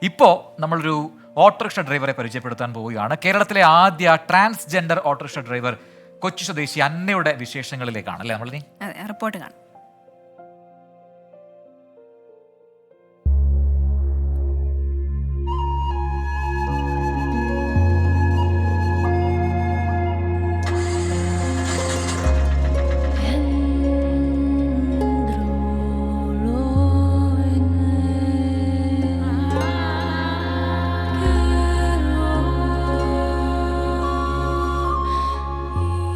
ഇപ്പോൾ നമ്മളൊരു ഓട്ടോറിക്ഷ ഡ്രൈവറെ പരിചയപ്പെടുത്താൻ പോവുകയാണ്. കേരളത്തിലെ ആദ്യ ട്രാൻസ്ജെൻഡർ ഓട്ടോറിക്ഷ ഡ്രൈവർ കൊച്ചി സ്വദേശി അന്നയുടെ വിശേഷങ്ങളിലേക്കാണ് അല്ലേ നമ്മളിനി റിപ്പോർട്ട് കാണാം.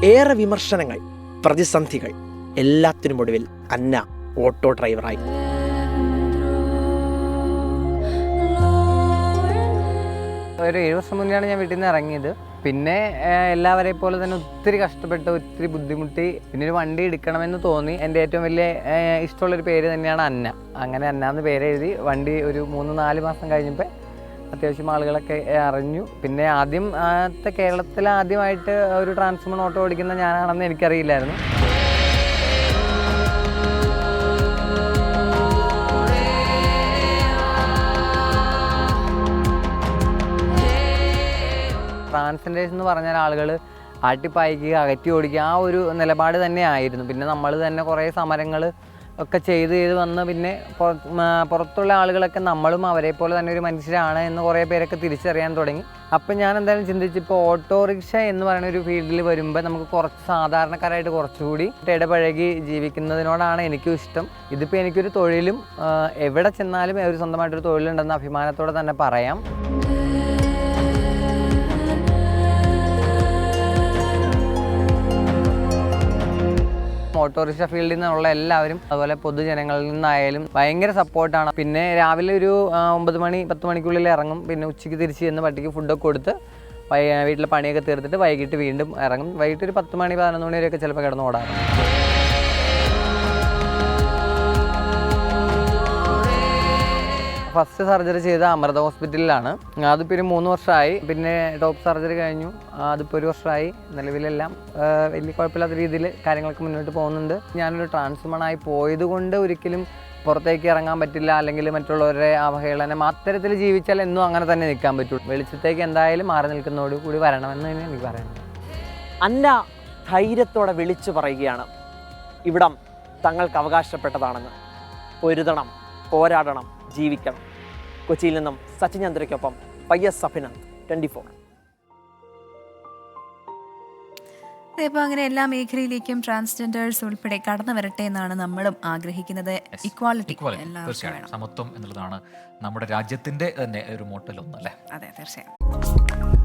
ഏറെ വിമർശനങ്ങൾ, പ്രതിസന്ധികൾ, എല്ലാത്തിനുമൊടുവിൽ അന്ന ഓട്ടോ ഡ്രൈവറായി. ഒരു 7 വർഷം മുന്നെയാണ് ഞാൻ വീട്ടിൽ നിന്ന് ഇറങ്ങിയത്. പിന്നെ എല്ലാവരെയും പോലെ തന്നെ ഒത്തിരി കഷ്ടപ്പെട്ട് ഒത്തിരി ബുദ്ധിമുട്ടി പിന്നെ ഒരു വണ്ടി എടുക്കണമെന്ന് തോന്നി. എൻ്റെ ഏറ്റവും വലിയ ഇഷ്ടമുള്ളൊരു പേര് തന്നെയാണ് അന്ന. അങ്ങനെ അന്ന എന്ന് പേര് എഴുതി വണ്ടി ഒരു 3-4 മാസം കഴിഞ്ഞപ്പോൾ അത്യാവശ്യം ആളുകളൊക്കെ അറിഞ്ഞു. പിന്നെ കേരളത്തിൽ ആദ്യമായിട്ട് ഒരു ട്രാൻസ്മൺ ഓട്ടോ ഓടിക്കുന്ന ഞാനാണെന്ന് എനിക്കറിയില്ലായിരുന്നു. ട്രാൻസ്ജെൻഡേഴ്സ് എന്ന് പറഞ്ഞാൽ ആളുകൾ ആട്ടിപ്പായിക്കുക, അകറ്റി ഓടിക്കുക, ആ ഒരു നിലപാട് തന്നെ ആയിരുന്നു. പിന്നെ നമ്മൾ തന്നെ കുറേ സമരങ്ങൾ ഒക്കെ ചെയ്ത് വന്ന് പിന്നെ പുറത്തുള്ള ആളുകളൊക്കെ നമ്മളും അവരെ പോലെ തന്നെ ഒരു മനുഷ്യരാണ് എന്ന് കുറേ പേരൊക്കെ തിരിച്ചറിയാൻ തുടങ്ങി. അപ്പം ഞാൻ എന്തായാലും ചിന്തിച്ചിപ്പോൾ ഓട്ടോറിക്ഷ എന്ന് പറയുന്ന ഒരു ഫീൽഡിൽ വരുമ്പോൾ നമുക്ക് കുറച്ച് സാധാരണക്കാരായിട്ട് കുറച്ചുകൂടി ഇടപഴകി ജീവിക്കുന്നതിനോടാണ് എനിക്കും ഇഷ്ടം. ഇതിപ്പോൾ എനിക്കൊരു തൊഴിലും എവിടെ ചെന്നാലും ഒരു സ്വന്തമായിട്ടൊരു തൊഴിലുണ്ടെന്ന് അഭിമാനത്തോടെ തന്നെ പറയാം. ഓട്ടോറിക്ഷ ഫീൽഡിൽ നിന്നുള്ള എല്ലാവരും അതുപോലെ പൊതുജനങ്ങളിൽ നിന്നായാലും ഭയങ്കര സപ്പോർട്ടാണ്. പിന്നെ രാവിലെ ഒരു 9 മണി 10 മണിക്കുള്ളിൽ ഇറങ്ങും. പിന്നെ ഉച്ചയ്ക്ക് തിരിച്ച് ചെന്ന് പട്ടിക്ക് ഫുഡൊക്കെ കൊടുത്ത് വീട്ടിലെ പണിയൊക്കെ തീർത്തിട്ട് വൈകിട്ട് വീണ്ടും ഇറങ്ങും. വൈകിട്ട് ഒരു 10 മണി 11 മണി വരെയൊക്കെ ചിലപ്പോൾ കിടന്ന് ഓടാറുണ്ട്. ഫസ്റ്റ് സർജറി ചെയ്ത അമൃത ഹോസ്പിറ്റലിലാണ്. അതിപ്പോൾ ഒരു 3 വർഷമായി. പിന്നെ ടോപ്പ് സർജറി കഴിഞ്ഞു, അതിപ്പോൾ 1 വർഷമായി. നിലവിലെല്ലാം വലിയ കുഴപ്പമില്ലാത്ത രീതിയിൽ കാര്യങ്ങളൊക്കെ മുന്നോട്ട് പോകുന്നുണ്ട്. ഞാനൊരു ട്രാൻസ്മണായി പോയതുകൊണ്ട് ഒരിക്കലും പുറത്തേക്ക് ഇറങ്ങാൻ പറ്റില്ല, അല്ലെങ്കിൽ മറ്റുള്ളവരുടെ അവഹേളനം അത്തരത്തിൽ ജീവിച്ചാൽ എന്നും അങ്ങനെ തന്നെ നിൽക്കാൻ പറ്റുള്ളൂ. വെളിച്ചത്തേക്ക് എന്തായാലും മാറി നിൽക്കുന്നതോട് കൂടി വരണമെന്ന് തന്നെ എനിക്ക് പറയാം. അന്ന ധൈര്യത്തോടെ വിളിച്ചു പറയുകയാണ്, ഇവിടം തങ്ങൾക്ക് അവകാശപ്പെട്ടതാണെന്ന്. പൊരുതണം, പോരാടണം, ജീവിക്കണം. കൊച്ചിയിൽ നിന്നും സച്ചിൻ ചന്ദ്രയ്ക്കൊപ്പം പയ്യസ് അഭിനന്ദ്, 24. ഇപ്പോൾ അങ്ങനെ എല്ലാ മേഖലയിലേക്കും ട്രാൻസ്ജെൻഡേഴ്സ് ഉൾപ്പെടെ കടന്നു വരട്ടെ എന്നാണ് നമ്മളും ആഗ്രഹിക്കുന്നത്. ഇക്വാലിറ്റി, തീർച്ചയായും സമത്വം എന്നുള്ളതാണ് നമ്മുടെ രാജ്യത്തിന്റെ തന്നെ ഒരു മോട്ടൽ ഒന്നല്ലേ. അതെ, തീർച്ചയായും.